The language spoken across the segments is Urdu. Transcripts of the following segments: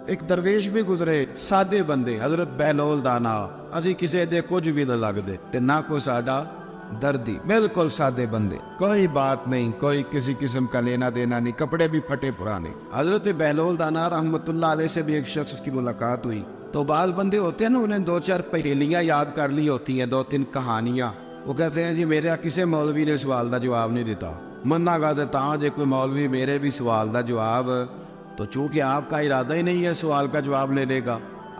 ایک درویش بھی گزرے, سادے بندے, حضرت بہلول دانا, اسی کسی دے کچھ بھی نہ لگ دے تے نہ کو ساڈا دردی, بالکل سادے بندے, کوئی بات نہیں, کوئی کسی قسم کا لینا دینا نہیں, کپڑے بھی پھٹے پرانے. حضرت بہلول دانا رحمت اللہ علیہ سے بھی ایک شخص کی ملاقات ہوئی. تو بعض بندے ہوتے ہیں نا, انہیں 2-4 پہیلیاں یاد کر لی ہوتی ہیں, 2-3 کہانیاں. وہ کہتے ہیں جی میرا کسی مولوی نے سوال دا جواب نہیں دیتا, مننا گا دیتا ہوں جی کوئی مولوی میرے بھی سوال دا جواب. تو چونکہ آپ کا ارادہ ہی نہیں ہے سوال کا جواب لینے کا,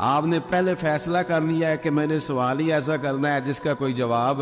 آپ نے پہلے فیصلہ کر لیا ہے کہ میں نے سوال ہی ایسا کرنا ہے جس کا کوئی جواب.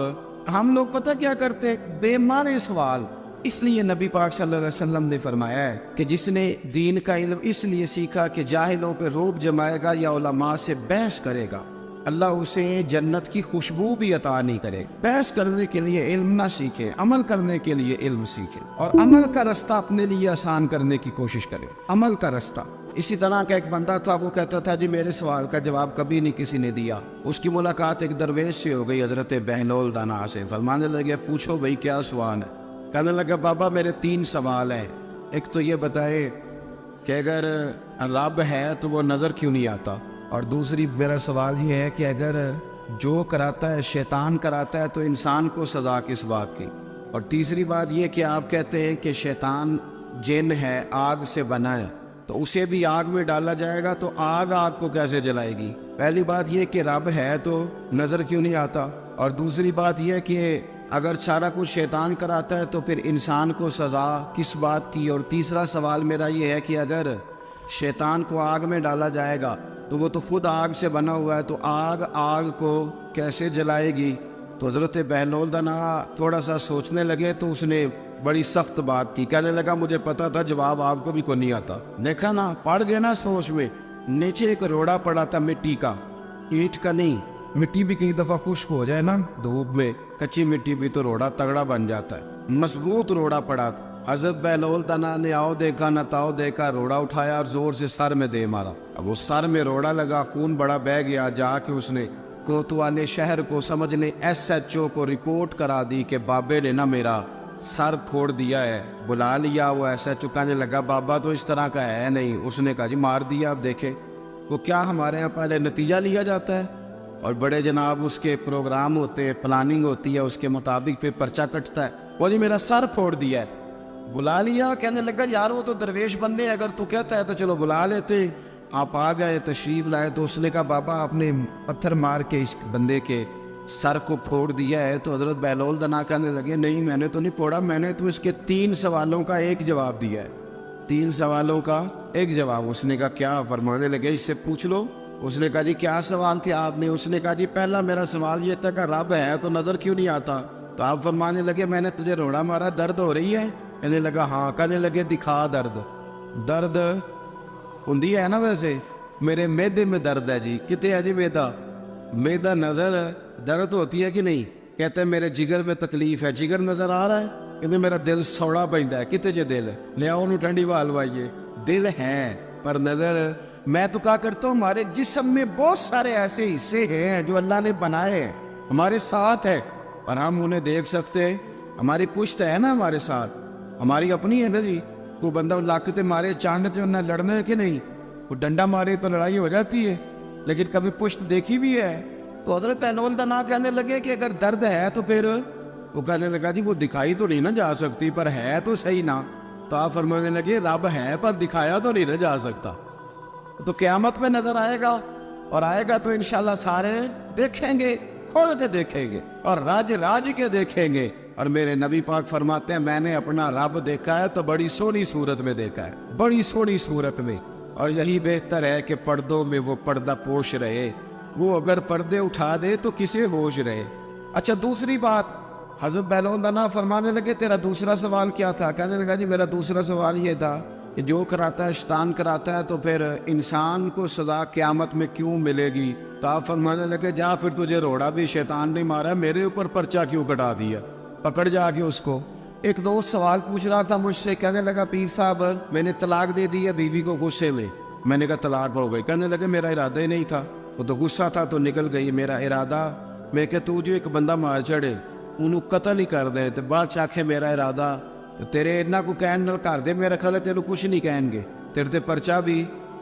ہم لوگ پتہ کیا کرتے ہیں, بے معنی سوال. اس لیے نبی پاک صلی اللہ علیہ وسلم نے فرمایا ہے کہ جس نے دین کا علم اس لیے سیکھا کہ جاہلوں پہ روب جمائے گا یا علماء سے بحث کرے گا, اللہ اسے جنت کی خوشبو بھی عطا نہیں کرے. بحث کرنے کے لیے علم نہ سیکھے, عمل کرنے کے لیے علم سیکھے, اور عمل کا رستہ اپنے لیے آسان کرنے کی کوشش کرے, عمل کا رستہ. اسی طرح کا ایک بندہ تھا, وہ کہتا تھا جی میرے سوال کا جواب کبھی نہیں کسی نے دیا. اس کی ملاقات ایک درویش سے ہو گئی, حضرت بہلول دانا سے. فرمانے لگے پوچھو بھائی کیا سوال ہے؟ کہنے لگا بابا میرے 3 سوال ہیں. ایک تو یہ بتائے کہ اگر رب ہے تو وہ نظر کیوں نہیں آتا, اور دوسری میرا سوال یہ ہے کہ اگر جو کراتا ہے شیطان کراتا ہے تو انسان کو سزا کس بات کی, اور تیسری بات یہ کہ آپ کہتے ہیں کہ شیطان جن ہے, آگ سے بنا ہے, تو اسے بھی آگ میں ڈالا جائے گا تو آگ کو کیسے جلائے گی؟ پہلی بات یہ کہ رب ہے تو نظر کیوں نہیں آتا, اور دوسری بات یہ کہ اگر سارا کچھ شیطان کراتا ہے تو پھر انسان کو سزا کس بات کی؟ اور تیسرا سوال میرا یہ ہے کہ اگر شیطان کو آگ میں ڈالا جائے گا تو وہ تو خود آگ سے بنا ہوا ہے, تو آگ کو کیسے جلائے گی؟ تو حضرت بہلول دانا تھوڑا سا سوچنے لگے, تو اس نے بڑی سخت بات کی. کہنے لگا مجھے پتا تھا جواب آپ کو بھی کوئی نہیں آتا. دیکھا نا, پڑ گئے نا سوچ میں. نیچے ایک روڑا پڑا تھا مٹی کا, اینٹ کا نہیں. مٹی بھی کئی دفعہ خشک ہو جائے نا دھوپ میں, کچی مٹی بھی تو روڑا تگڑا بن جاتا ہے. مضبوط روڑا پڑا تھا. حضرت بہلول دانا نے آؤ دیکھا نہ تاؤ دیکھا, روڑا اٹھایا اور زور سے سر میں دے مارا. اب وہ سر میں روڑا لگا, خون بڑا بہہ گیا. جا کے اس نے کوتوالے شہر کو سمجھنے SHO کو رپورٹ کرا دی کہ بابے نے نا میرا سر پھوڑ دیا ہے. بلا لیا. وہ SHO کہنے لگا بابا تو اس طرح کا ہے نہیں. اس نے کہا جی مار دیا. اب دیکھے وہ کیا ہمارے ہاں پہلے نتیجہ لیا جاتا ہے, اور بڑے جناب اس کے پروگرام ہوتے ہیں, پلاننگ ہوتی ہے, اس کے مطابق پھر پرچہ کٹتا ہے. وہ جی میرا سر پھوڑ دیا ہے. بلا لیا. کہنے لگا یار وہ تو درویش بندے, اگر تو کہتا ہے تو چلو بلا لیتے. آپ آ گئے, تشریف لائے. تو اس نے کہا بابا آپ نے پتھر مار کے اس بندے کے سر کو پھوڑ دیا ہے. تو حضرت بہلول دانا کہنے لگے نہیں میں نے تو نہیں پھوڑا, میں نے تو اس کے 3 سوالوں کا ایک جواب دیا ہے. 3 سوالوں کا ایک جواب. اس نے کہا کیا؟ فرمانے لگے اس سے پوچھ لو. اس نے کہا جی کیا سوال تھے آپ نے؟ اس نے کہا جی پہلا میرا سوال یہ تھا کہ رب ہے تو نظر کیوں نہیں آتا؟ تو آپ فرمانے لگے میں نے تجھے روڑا مارا, درد ہو رہی ہے؟ کہنے لگا ہاں. کہنے لگے دکھا درد. درد ہوندی ہے نا ویسے, میرے میدے میں درد ہے جی. کتے ہے جی میدا؟ میدا نظر درد ہوتی ہے کہ نہیں؟ کہتے ہیں میرے جگر میں تکلیف ہے. جگر نظر آ رہا ہے؟ کہتے میرا دل سوڑا پیندا ہے. کتے جے دل لے آؤ انہوں ٹھنڈی وال وائیے. دل ہے پر نظر. میں تو کہا کرتا ہوں ہمارے جسم میں بہت سارے ایسے حصے ہیں جو اللہ نے بنائے ہیں, ہمارے ساتھ ہے, اور ہم انہیں دیکھ سکتے ہیں. ہماری پشت ہے نا ہمارے ساتھ, ہماری اپنی ہے نا جی. کوئی بندہ لاکتے مارے چاندتے انہیں لڑنے کہ نہیں, وہ ڈنڈا مارے تو لڑائی ہو جاتی ہے, لیکن کبھی پشت دیکھی بھی ہے. تو حضرت بہلول دانا کہنے لگے کہ اگر درد ہے تو پھر وہ کہنے لگا جی وہ دکھائی تو نہیں نہ جا سکتی پر ہے تو صحیح نا. تو آپ فرمانے لگے رب ہے پر دکھایا تو نہیں نہ جا سکتا. تو قیامت میں نظر آئے گا, اور آئے گا تو انشاءاللہ سارے دیکھیں گے, کھول کے دیکھیں گے اور راج کے دیکھیں گے. اور میرے نبی پاک فرماتے ہیں میں نے اپنا رب دیکھا ہے تو بڑی سونی صورت میں دیکھا ہے, بڑی سونی صورت میں. اور یہی بہتر ہے کہ پردوں میں وہ پردہ پوش رہے, وہ اگر پردے اٹھا دے تو کسے ہوش رہے. اچھا دوسری بات, حضرت بہلول دانا فرمانے لگے تیرا دوسرا سوال کیا تھا؟ کہنے لگا جی میرا دوسرا سوال یہ تھا کہ جو کراتا ہے شیطان کراتا ہے تو پھر انسان کو سزا قیامت میں کیوں ملے گی؟ تو آپ فرمانے لگے جا پھر تجھے روڑا بھی شیطان نہیں مارا, میرے اوپر پرچہ کیوں کٹا دیا؟ پکڑ جا کے اس کو. ایک دوست سوال پوچھ رہا تھا مجھ سے, کہنے لگا پیر صاحب میں نے طلاق دے دی ہے بیوی کو غصے میں. میں نے کہا طلاق ہو گئی. کہنے لگے میرا ارادہ ہی نہیں تھا, وہ تو غصہ تھا تو نکل گئی. میرا ارادہ میں کہ تو جو ایک بندہ مار چڑھے انہوں قتل ہی کر دے, تو بعد چاکھے میرا ارادہ تو تیرے اتنا کو کہن نال کر دے, میرا خیال ہے تیرے کچھ نہیں کہیں گے, تیرے تے پرچہ بھی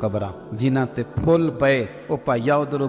ਕਬਰਾਂ ਜਿਨ੍ਹਾਂ ਤੇ ਫੁੱਲ ਪਏ, ਉਹ ਭਾਈਆ ਉਧਰੋਂ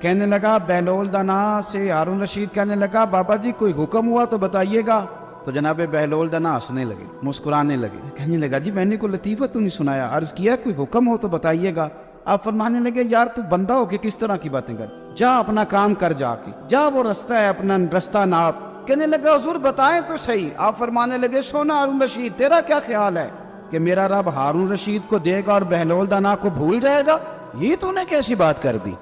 کہنے لگا بہلول دانا سے ہارون رشید کہنے لگا بابا جی کوئی حکم ہوا تو بتائیے گا. تو جناب بہلول دانا ہنسنے لگے, مسکرانے لگے, کہنے لگا جی میں نے کوئی لطیفہ تو نہیں سنایا, عرض کیا کوئی حکم ہو تو بتائیے گا. آپ فرمانے لگے یار تو بندہ ہو کے کس طرح کی باتیں کر, جا اپنا کام کر, جا کے جا وہ رستہ ہے اپنا رستہ ناپ. کہنے لگا حضور بتائیں تو صحیح. آپ فرمانے لگے سونا ہارون رشید تیرا کیا خیال ہے کہ میرا رب ہارون رشید کو دے گا اور بہلول دانا کو بھول جائے گا؟ یہ تو نے کیسی بات کر دی,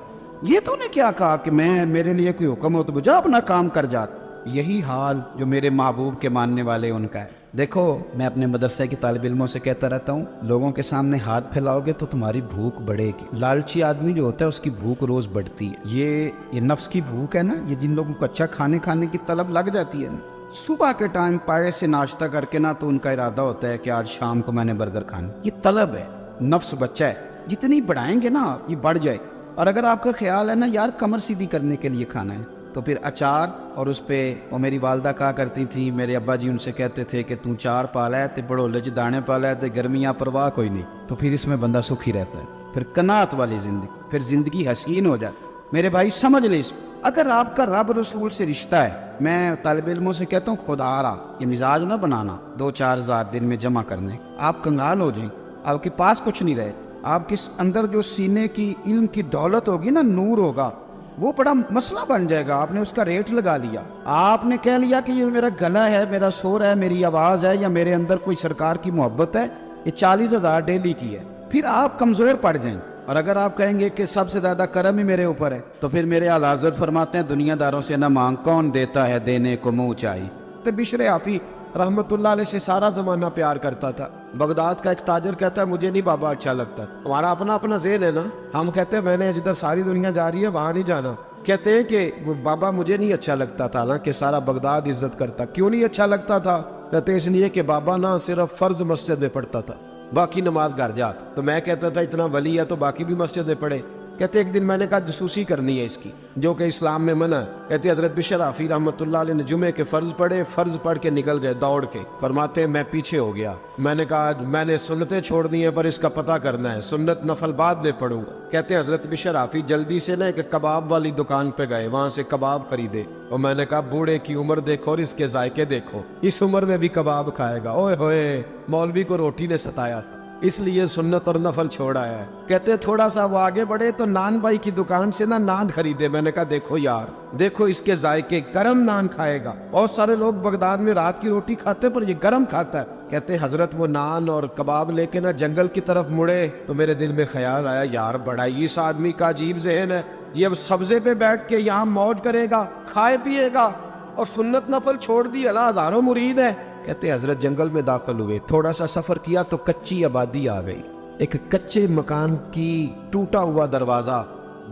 یہ تو نے کیا کہا کہ میں میرے لیے کوئی حکم ہو تو جا اپنا کام کر جا. یہی حال جو میرے محبوب کے ماننے والے ان کا ہے. دیکھو میں اپنے مدرسے کے طالب علموں سے کہتا رہتا ہوں, لوگوں کے سامنے ہاتھ پھیلاؤ گے تو تمہاری بھوک بڑھے گی. لالچی آدمی جو ہوتا ہے اس کی بھوک روز بڑھتی ہے. یہ نفس کی بھوک ہے نا, یہ جن لوگوں کو اچھا کھانے کی طلب لگ جاتی ہے نا, صبح کے ٹائم پائے سے ناشتہ کر کے نا تو ان کا ارادہ ہوتا ہے کہ آج شام کو میں نے برگر کھانا. یہ طلب ہے, نفس بچہ ہے, جتنی بڑھائیں گے نا یہ بڑھ جائے. اور اگر آپ کا خیال ہے نا یار کمر سیدھی کرنے کے لیے کھانا ہے تو پھر اچار اور اس پہ, وہ میری والدہ کہا کرتی تھی, میرے ابا جی ان سے کہتے تھے کہ تو چار پالا ہے تے بڑولے چ دانے پالا ہے تے گرمیاں پرواہ کوئی نہیں, تو پھر اس میں بندہ سکھی رہتا ہے. پھر قناعت والی زندگی, پھر زندگی حسین ہو جاتی. میرے بھائی سمجھ لیں اس کو, اگر آپ کا رب رسول سے رشتہ ہے, میں طالب علموں سے کہتا ہوں خدا رہا یہ مزاج نہ بنانا 2-4 ہزار دن میں جمع کرنے, آپ کنگال ہو جائیں, آپ کے پاس کچھ نہیں رہے. آپ کے اندر جو سینے کی علم کی دولت ہوگی نا, نور ہوگا, وہ بڑا مسئلہ بن جائے گا. آپ نے اس کا ریٹ لگا لیا, آپ نے کہہ لیا کہ یہ میرا گلا ہے, میرا سور ہے, میری آواز ہے, یا میرے اندر کوئی سرکار کی محبت ہے, یہ 40,000 ڈیلی کی ہے, پھر آپ کمزور پڑ جائیں. اور اگر آپ کہیں گے کہ سب سے زیادہ کرم ہی میرے اوپر ہے, تو پھر میرے اعلی حضرت فرماتے ہیں دنیا داروں سے نہ مانگ, کون دیتا ہے دینے کو منہ چاہیے. تو بشر حافی رحمت اللہ علیہ سے سارا زمانہ پیار کرتا تھا. بغداد کا ایک تاجر کہتا ہے مجھے نہیں بابا اچھا لگتا. ہمارا اپنا ذہن ہے نا, ہم کہتے ہیں میں نے جدھر ساری دنیا جا رہی ہے وہاں نہیں جانا. کہتے ہیں کہ بابا مجھے نہیں اچھا لگتا تھا, حالانکہ سارا بغداد عزت کرتا. کیوں نہیں اچھا لگتا تھا؟ کہتے اس لیے کہ بابا نہ صرف فرض مسجد میں پڑھتا تھا, باقی نماز گھر جاتا. تو میں کہتا تھا اتنا ولی ہے تو باقی بھی مسجد میں پڑھے. کہتے ایک دن میں نے کہا جسوسی کرنی ہے اس کی, جو کہ اسلام میں منع ہے. کہتے حضرت بشر حافی رحمۃ اللہ علیہ نے جمعے کے فرض پڑھے, فرض پڑھ کے نکل گئے دوڑ کے. فرماتے ہیں میں پیچھے ہو گیا, میں نے کہا میں نے سنتیں چھوڑ دی ہیں پر اس کا پتہ کرنا ہے, سنت نفل بعد میں پڑھوں گا. کہتے ہیں حضرت بشر حافی جلدی سے نا ایک کباب والی دکان پہ گئے, وہاں سے کباب خریدے. اور میں نے کہا بوڑھے کی عمر دیکھو اور اس کے ذائقے دیکھو, اس عمر میں بھی کباب کھائے گا. اوئے ہوئے, مولوی کو روٹی نے ستایا تھا, اس لیے سنت اور نفل چھوڑا ہے. کہتے تھوڑا سا وہ آگے بڑھے تو نان بھائی کی دکان سے نا نان خریدے. میں نے کہا دیکھو یار, دیکھو اس کے ذائقے, گرم نان کھائے گا. بہت سارے لوگ بغداد میں رات کی روٹی کھاتے پر یہ گرم کھاتا ہے. کہتے حضرت وہ نان اور کباب لے کے نا جنگل کی طرف مڑے تو میرے دل میں خیال آیا یار بڑا ہی اس آدمی کا عجیب ذہن ہے, یہ اب سبزے پہ بیٹھ کے یہاں موج کرے گا, کھائے پیے گا, اور سنت نفل چھوڑ دی, اللہ ہزاروں مرید ہے. کہتے حضرت جنگل میں داخل ہوئے, تھوڑا سا سفر کیا تو کچی آبادی آ گئی. ایک کچے مکان کی ٹوٹا ہوا دروازہ,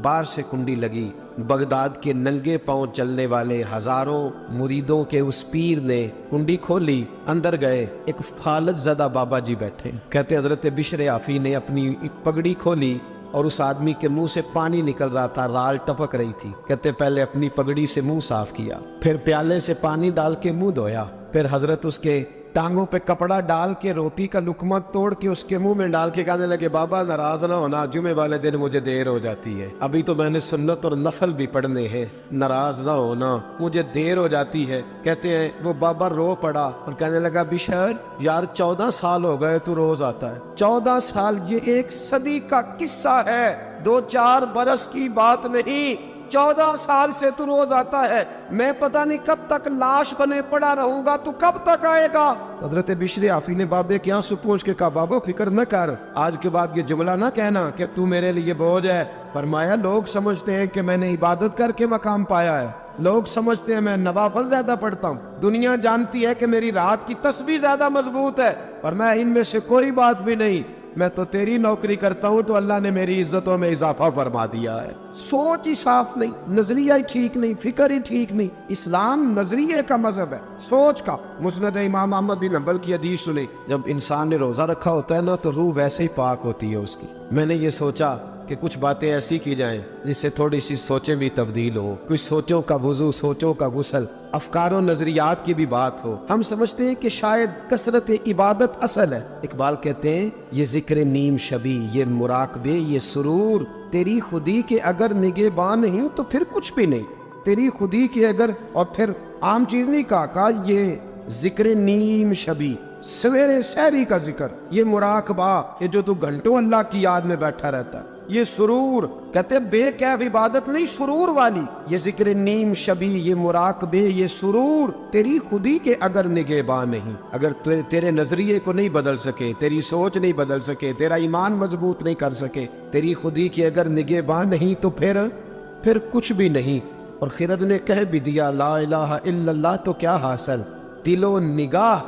باہر سے کنڈی لگی. بغداد کے ننگے پاؤں چلنے والے ہزاروں مریدوں کے اس پیر نے کنڈی کھولی, اندر گئے, ایک فالج زدہ بابا جی بیٹھے. کہتے حضرت بشر حافی نے اپنی ایک پگڑی کھولی اور اس آدمی کے منہ سے پانی نکل رہا تھا, رال ٹپک رہی تھی. کہتے پہلے اپنی پگڑی سے منہ صاف کیا, پھر پیالے سے پانی ڈال کے منہ دھویا, پھر حضرت اس کے ٹانگوں پہ کپڑا ڈال کے روٹی کا لقمہ توڑ کے اس کے منہ میں ڈال کے کہنے لگے بابا ناراض نہ ہونا, جمعے والے دن مجھے دیر ہو جاتی ہے, ابھی تو میں نے سنت اور نفل بھی پڑھنے ہیں, ناراض نہ ہونا مجھے دیر ہو جاتی ہے. کہتے ہیں وہ بابا رو پڑا اور کہنے لگا بشر یار 14 سال ہو گئے تو روز آتا ہے. 14 سال یہ 1 صدی کا قصہ ہے, 2-4 برس کی بات نہیں. 14 سال سے تو روز آتا ہے, میں پتہ نہیں کب تک لاش بنے پڑا رہوں گا, تو کب تک آئے گا. حضرت بشر حافی نے بابے کے آنسو پوچھ کے کہا بابا فکر نہ کر, آج کے بعد یہ جملہ نہ کہنا کہ تو میرے لیے بوجھ ہے. فرمایا لوگ سمجھتے ہیں کہ میں نے عبادت کر کے مقام پایا ہے, لوگ سمجھتے ہیں میں نوافل زیادہ پڑھتا ہوں, دنیا جانتی ہے کہ میری رات کی تسبیح زیادہ مضبوط ہے, اور میں ان میں سے کوئی بات بھی نہیں. میں تو تیری نوکری کرتا ہوں تو اللہ نے میری عزتوں میں اضافہ فرما دیا ہے. سوچ ہی صاف نہیں, نظریہ ہی ٹھیک نہیں, فکر ہی ٹھیک نہیں. اسلام نظریے کا مذہب ہے, سوچ کا. مسند امام احمد بن حنبل کی حدیث سنی, جب انسان نے روزہ رکھا ہوتا ہے نا تو روح ویسے ہی پاک ہوتی ہے اس کی. میں نے یہ سوچا کہ کچھ باتیں ایسی کی جائیں جس سے تھوڑی سی سوچیں بھی تبدیل ہو, کچھ سوچوں کا وضو, سوچوں کا غسل, افکار و نظریات کی بھی بات ہو. ہم سمجھتے ہیں کہ شاید کثرت عبادت اصل ہے. اقبال کہتے ہیں یہ ذکر نیم شبی, یہ مراقبے, یہ سرور تیری خودی کے اگر نگہبان نہیں تو پھر کچھ بھی نہیں، تیری خودی کے اگر، اور پھر عام چیز نہیں کہا یہ ذکر نیم شبی، سویرے سحری کا ذکر، یہ مراقبہ، یہ جو تو گھنٹوں اللہ کی یاد میں بیٹھا رہتا ہے، یہ سرور، کہتے بے کیف عبادت نہیں، سرور والی، یہ ذکر نیم شبی، یہ مراقبے، یہ سرور تیری خودی کے اگر نگہبان نہیں، اگر تیرے نظریے کو نہیں بدل سکے، تیری سوچ نہیں بدل سکے، تیرا ایمان مضبوط نہیں کر سکے، تیری خودی کے اگر نگہبان نہیں تو پھر کچھ بھی نہیں۔ اور خرد نے کہہ بھی دیا لا الہ الا اللہ تو کیا حاصل، دل و نگاہ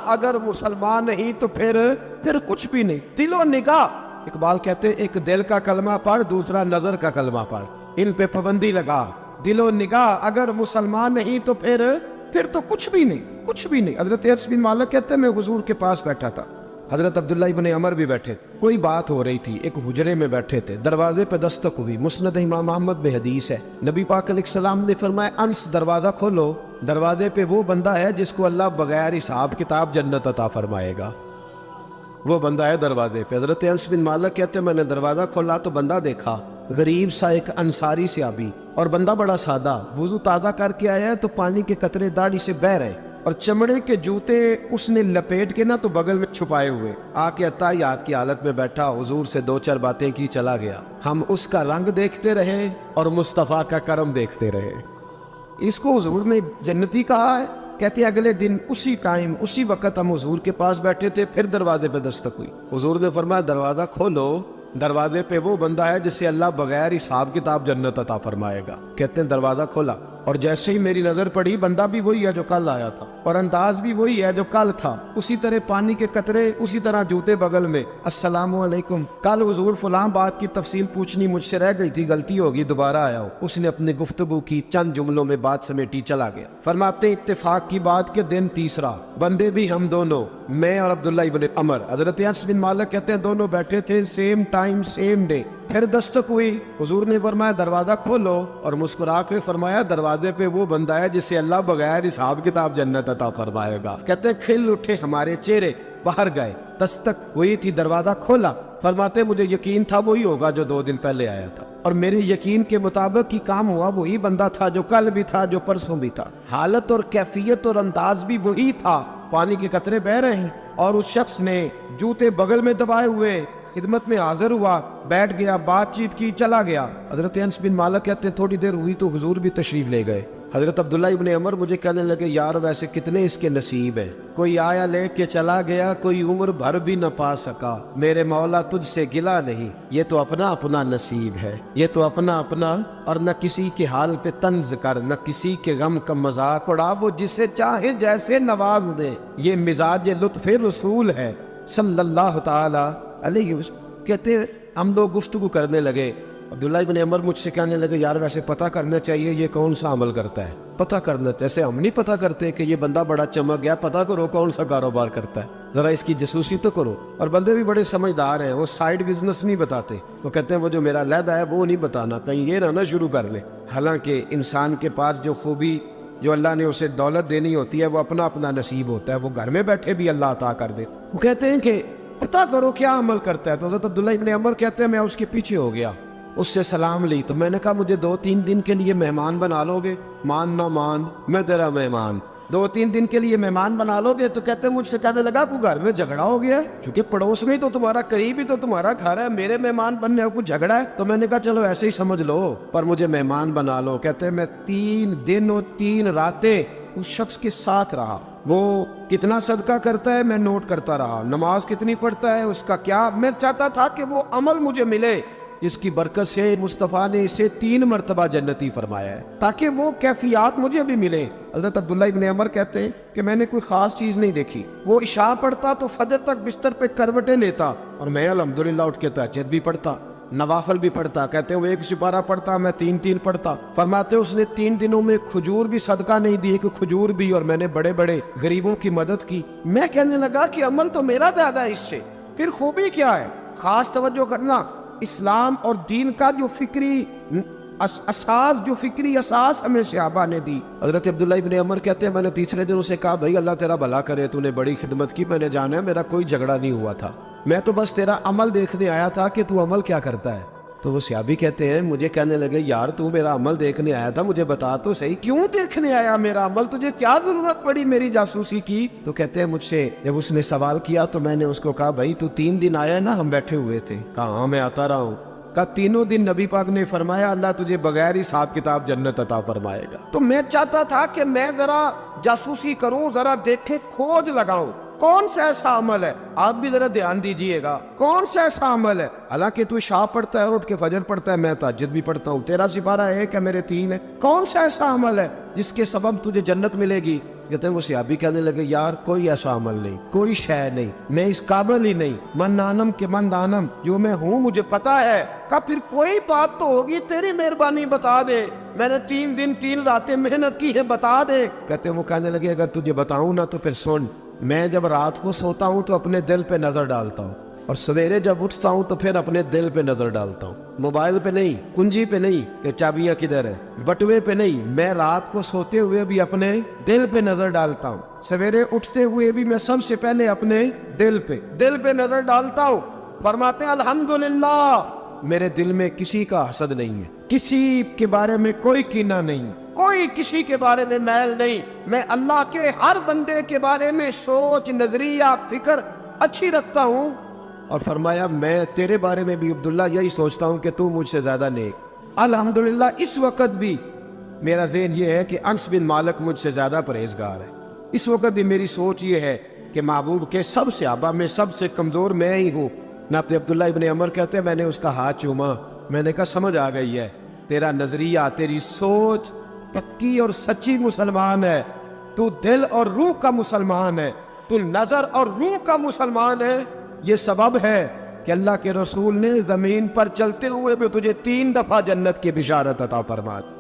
اگر مسلمان نہیں تو پھر کچھ بھی نہیں، دل و نگاہ۔ اقبال کہتے ہیں ایک دل کا کلمہ پڑھ، دوسرا نظر کا کلمہ پڑھ، ان پہ پابندی لگا، دل و نگاہ اگر مسلمان نہیں تو پھر تو کچھ بھی نہیں۔ حضرت انس بن مالک کہتے ہیں میں حضور کے پاس بیٹھا تھا، حضرت عبداللہ ابن عمر بھی بیٹھے تھے، کوئی بات ہو رہی تھی، ایک حجرے میں بیٹھے تھے، دروازے پہ دستک ہوئی، مسند امام احمد میں حدیث ہے، نبی پاک علیہ السلام نے فرمایا انس دروازہ کھولو، دروازے پہ وہ بندہ ہے جس کو اللہ بغیر حساب کتاب جنت عطا فرمائے گا، وہ بندہ ہے دروازے پہ۔ حضرت انس بن مالک کہتے ہیں میں نے دروازہ کھولا تو بندہ دیکھا، غریب سا ایک انصاری صحابی، اور بندہ بڑا سادہ، وضو تازہ کر کے آیا ہے تو پانی کے قطرے داڑھی سے بہہ رہے، اور چمڑے کے جوتے اس نے لپیٹ کے تو بغل میں چھپائے ہوئے، آ کے عطائیات کی حالت میں بیٹھا، حضور سے دو چار باتیں کی، چلا گیا۔ ہم اس کا رنگ دیکھتے رہے اور مصطفیٰ کا کرم دیکھتے رہے۔ اس کو حضور نے جنتی کہا ہے۔ کہتے ہیں اگلے دن اسی ٹائم اسی وقت ہم حضور کے پاس بیٹھے تھے، پھر دروازے پہ دستک ہوئی، حضور نے فرمایا دروازہ کھولو، دروازے پہ وہ بندہ ہے جس سے اللہ بغیر حساب کتاب جنت عطا فرمائے گا۔ کہتے ہیں دروازہ کھولا، اور جیسے ہی میری نظر پڑی بندہ بھی وہی ہے جو کل آیا تھا، اور انداز بھی وہی ہے جو کل تھا، اسی طرح پانی کے قطرے، اسی طرح جوتے بغل میں، السلام علیکم، کل حضور فلاں بات کی تفصیل پوچھنی مجھ سے رہ گئی تھی، غلطی ہوگی، دوبارہ آیا ہو۔ اس نے اپنی گفتگو کی، چند جملوں میں بات سمیٹی، چلا گیا۔ فرماتے اتفاق کی بات کے دن تیسرا، بندے بھی ہم دونوں، میں اور عبداللہ ابن عمر، حضرت انس بن مالک کہتے ہیں دونوں بیٹھے تھے، سیم ٹائم سیم ڈے، پھر دستک ہوئی، حضور نے فرمایا دروازہ کھولو، اور مسکرا کے فرمایا دروازے پہ وہ بندہ ہے جس سے اللہ بغیر حساب کتاب جنت عطا فرمائے گا۔ کہتے ہیں کھل اٹھے ہمارے چہرے، باہر گئے، دستک ہوئی تھی، دروازہ کھولا، فرماتے مجھے یقین تھا وہی ہوگا جو 2 دن پہلے آیا تھا، اور میرے یقین کے مطابق ہی کام ہوا، وہی بندہ تھا جو کل بھی تھا، جو پرسوں بھی تھا، حالت اور کیفیت اور انداز بھی وہی تھا، پانی کے قطرے بہ رہے ہیں، اور اس شخص نے جوتے بغل میں دبائے ہوئے خدمت میں حاضر ہوا، بیٹھ گیا، بات چیت کی، چلا گیا۔ حضرت انس بن مالک کہتے ہیں تھوڑی دیر ہوئی تو حضور بھی تشریف لے گئے۔ حضرت عبداللہ ابن عمر مجھے کہنے لگے یار ویسے کتنے اس کے نصیب ہیں، کوئی آیا لے کے چلا گیا، کوئی عمر بھر بھی نہ پا سکا، میرے مولا تجھ سے گلا نہیں، یہ تو اپنا اپنا نصیب ہے، یہ تو اپنا اپنا، اور نہ کسی کے حال پہ طنز کر، نہ کسی کے غم کا مذاق اڑا، وہ جسے چاہے جیسے نواز دے، یہ مزاج لطف رسول ہے صلی اللہ تعالی علیہ وسلم۔ کہتے ہم لوگ گفتگو کرنے لگے، عبداللہ ابن عمر مجھ سے کہنے لگے یار ویسے پتہ کرنا چاہیے یہ کون سا عمل کرتا ہے، پتہ کرنا، جیسے ہم نہیں پتہ کرتے کہ یہ بندہ بڑا چمک گیا، پتہ کرو کون سا کاروبار کرتا ہے، ذرا اس کی جاسوسی تو کرو۔ اور بندے بھی بڑے سمجھدار ہیں، وہ سائیڈ بزنس نہیں بتاتے، وہ کہتے ہیں وہ جو میرا علیحدہ ہے وہ نہیں بتانا، کہیں یہ نہ شروع کر لے۔ حالانکہ انسان کے پاس جو خوبی، جو اللہ نے اسے دولت دینی ہوتی ہے، وہ اپنا اپنا نصیب ہوتا ہے، وہ گھر میں بیٹھے بھی اللہ عطا کر دے۔ وہ کہتے ہیں کہ پتہ کرو کیا عمل کرتا ہے، تو حضرت عبداللہ ابن عمر کہتے ہیں میں اس کے پیچھے ہو گیا، اس سے سلام لی، تو میں نے کہا مجھے 2-3 دن کے لیے مہمان بنا لو گے؟ مان نہ مان، میں تیرا مہمان، 2-3 دن کے لیے مہمان بنا لو گے؟ تو کہتے ہیں مجھ سے کہنے لگا کوئی گھر میں جھگڑا ہو گیا ہے، کیونکہ پڑوس میں تو تمہارا قریب ہی تو تمہارا گھر ہے، میرے مہمان بننے کو کچھ جھگڑا ہے؟ تو میں نے کہا چلو ایسے ہی سمجھ لو، پر مجھے مہمان بنا لو۔ کہتے ہیں میں 3 دن اور 3 راتیں اس شخص کے ساتھ رہا، وہ کتنا صدقہ کرتا ہے میں نوٹ کرتا رہا، نماز کتنی پڑھتا ہے، اس کا کیا، میں چاہتا تھا کہ وہ عمل مجھے ملے جس کی برکت سے مصطفیٰ نے اسے 3 مرتبہ جنتی فرمایا ہے، تاکہ وہ کیفیات مجھے بھی ملے۔ حضرت عبداللہ ابن عمر کہتے ہیں کہ میں نے کوئی خاص چیز نہیں دیکھی، وہ عشاء پڑھتا تو فجر تک بستر پہ کروٹیں لیتا، اور میں الحمدللہ اٹھ کے تہجد بھی پڑھتا، نوافل بھی پڑھتا۔ کہتے ہیں وہ 1 سپارہ پڑھتا، میں 3 پڑھتا۔ فرماتے اس نے 3 دنوں میں کھجور بھی صدقہ نہیں دی، کہ کھجور بھی، اور میں نے بڑے بڑے غریبوں کی مدد کی۔ میں کہنے لگا کہ عمل تو میرا زیادہ ہے اس سے، پھر خوبی کیا ہے؟ خاص توجہ کرنا، اسلام اور دین کا جو فکری اساس ہمیں صحابہ نے دی۔ حضرت عبداللہ ابن عمر کہتے ہیں میں نے تیسرے دن اسے کہا بھائی اللہ تیرا بھلا کرے، تو نے بڑی خدمت کی، میں نے جانا ہے میرا کوئی جھگڑا نہیں ہوا تھا، میں تو بس تیرا عمل دیکھنے آیا تھا کہ تو عمل کیا کرتا ہے۔ تو وہ صحابی کہتے ہیں مجھے کہنے لگے یار تو میرا عمل دیکھنے آیا تھا, مجھے بتا تو صحیح کیوں دیکھنے آیا میرا عمل, تجھے کیا ضرورت پڑی میری جاسوسی کی؟ تو کہتے ہیں مجھ سے جب اس نے سوال کیا تو میں نے اس کو کہا بھائی تو 3 دن آیا نا, ہم بیٹھے ہوئے تھے. کہا ہاں میں آتا رہا ہوں. کہا 3 دن نبی پاک نے فرمایا اللہ تجھے بغیر حساب کتاب جنت عطا فرمائے گا. تو میں چاہتا تھا کہ میں ذرا جاسوسی کروں, ذرا دیکھیں, کھوج لگاؤں کون سا ایسا عمل ہے. آپ بھی ذرا دھیان دیجئے گا کون سا ایسا عمل ہے. حالانکہ تو عشاء پڑھتا ہے, اٹھ کے فجر پڑھتا ہے, میں تہجد بھی پڑھتا ہوں, تیرا سپارہ 1 ہے میرے 3 ہے. کون سا ایسا عمل ہے جس کے سبب تجھے جنت ملے گی؟ کہتے ہیں وہ صحابی کہنے لگے یار کوئی ایسا عمل نہیں, کوئی شے نہیں, میں اس قابل ہی نہیں. من دانم کے من دانم, جو میں ہوں مجھے پتا ہے. کہا پھر کوئی بات تو ہوگی, تیری مہربانی بتا دے, میں نے 3 دن 3 راتیں محنت کی ہے, بتا دے. کہتے ہیں وہ کہنے لگے اگر تجھے بتاؤں نا تو پھر سن, میں جب رات کو سوتا ہوں تو اپنے دل پہ نظر ڈالتا ہوں, اور سویرے جب اٹھتا ہوں تو پھر اپنے دل پہ نظر ڈالتا ہوں. موبائل پہ نہیں, کنجی پہ نہیں کہ چابیاں کدھر ہے, بٹوے پہ نہیں, میں رات کو سوتے ہوئے بھی اپنے دل پہ نظر ڈالتا ہوں, سویرے اٹھتے ہوئے بھی میں سب سے پہلے اپنے دل پہ نظر ڈالتا ہوں. فرماتے ہیں الحمدللہ میرے دل میں کسی کا حسد نہیں ہے, کسی کے بارے میں کوئی کینہ نہیں, کوئی کسی کے بارے میں میل نہیں. میں اللہ کے ہر بندے کے بارے میں سوچ, نظریہ, فکر اچھی رکھتا ہوں. اور فرمایا میں تیرے بارے میں بھی عبداللہ یہی سوچتا ہوں کہ تو مجھ سے زیادہ نیک. الحمدللہ اس وقت بھی میرا ذہن یہ ہے کہ انس بن مالک مجھ سے زیادہ پرہیزگار ہے. اس وقت بھی میری سوچ یہ ہے کہ محبوب کے سب صحابہ میں سب سے کمزور میں ہی ہوں. ناطق عبداللہ ابن عمر کہتے ہیں میں نے اس کا ہاتھ چوما, میں نے کہا سمجھ آ گئی ہے, تیرا نظریہ, تیری سوچ پکی اور سچی مسلمان ہے, تو دل اور روح کا مسلمان ہے, تو نظر اور روح کا مسلمان ہے. یہ سبب ہے کہ اللہ کے رسول نے زمین پر چلتے ہوئے بھی تجھے 3 دفعہ جنت کی بشارت عطا فرما دی.